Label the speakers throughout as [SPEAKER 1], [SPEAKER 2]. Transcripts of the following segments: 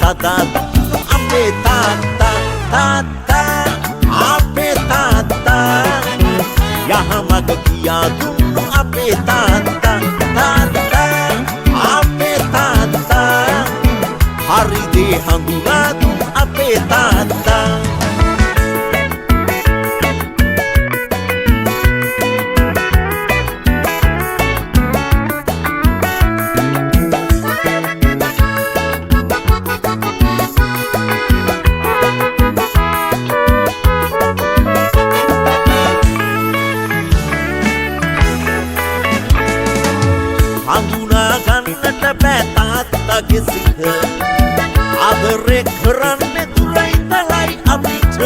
[SPEAKER 1] සදා දුන්නු අපේ තාත්තා තාත්තා අපේ තාත්තා යහමඟ කියා දුන්නු අපේ තාත්තා තාත්තා අපේ තාත්තා හරි දේ හඳුනා දුන්නු අපේ තාත්තා හඳුනා ගන්නට බෑ තාත්තගේ සිත ආදරේ කරන්නේ දුර ඉඳලයි අපිට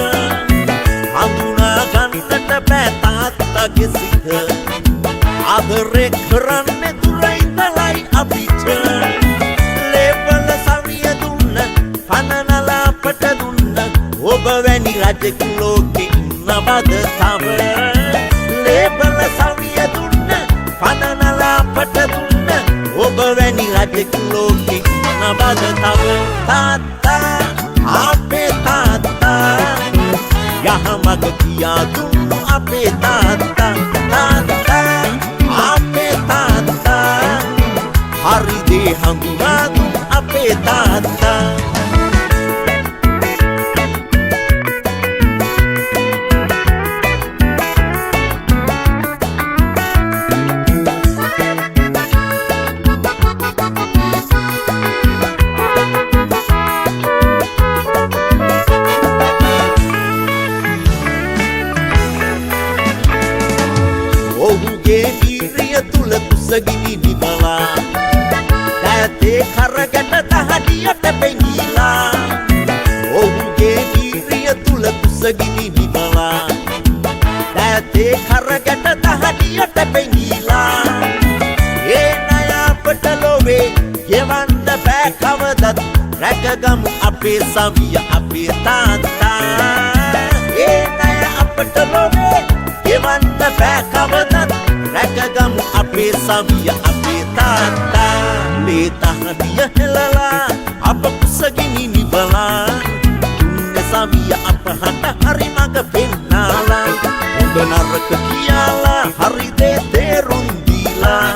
[SPEAKER 1] හඳුනා ගන්නට බෑ තාත්තගේ සිත ආදරේ කරන්නේ දුර ඉඳලයි අපිට ලේවල සවිය දුන්න පනනලා අපට දුන්න ඔබ වැනි රජෙක් ලෝකෙ ඉන්නවද තව ලේවල සවිය දුන්න පනනලා අපට දුන්න ඔබ වැනි රජෙක් ලෝකෙ ඉන්නවද තව තාත්තා අපේ තාත්තා යහමඟ කියා දුන්නු අපේ තාත්තා තාත්තා අපේ තාත්තා හරි දේ හඳුනා දුන්නු අපේ තාත්තා ඔහුගේ වීරිය තුල කුසගිනි නිවලා දැතේ කරකට දහඩියට පෙඟිලා ඔහුගේ වීරිය තුල කුසගිනි නිවලා දැතේ කරකට දහඩියට පෙඟිලා ඒ ණය අපට ලොවේ ගෙවන්න බෑ කවදත් රැකගමු අපේ සවිය අපේ තාත්තා ඒ ණය අපට ලොවේ ගෙවන්න බෑ කවදත් රැකගමු අපේ සවිය අපේ තාත්තා ලේ තහඩිය හෙලලා අප කුසගිනි නිවලා දුන්නේ සවිය අපහට හරි මඟ පෙන්නාලා හොඳ නරක කියලා හරි දේ තේරුම් දීලා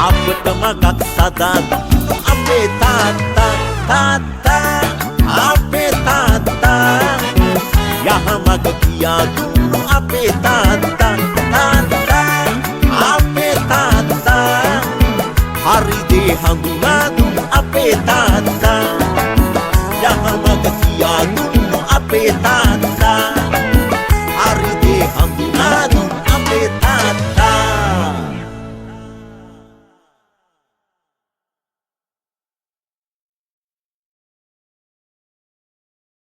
[SPEAKER 1] අපට මඟක් සදා දුන්නු අපේ තාත්තා තාත්තා අපේ තාත්තා යහමඟ කියා දුන්නු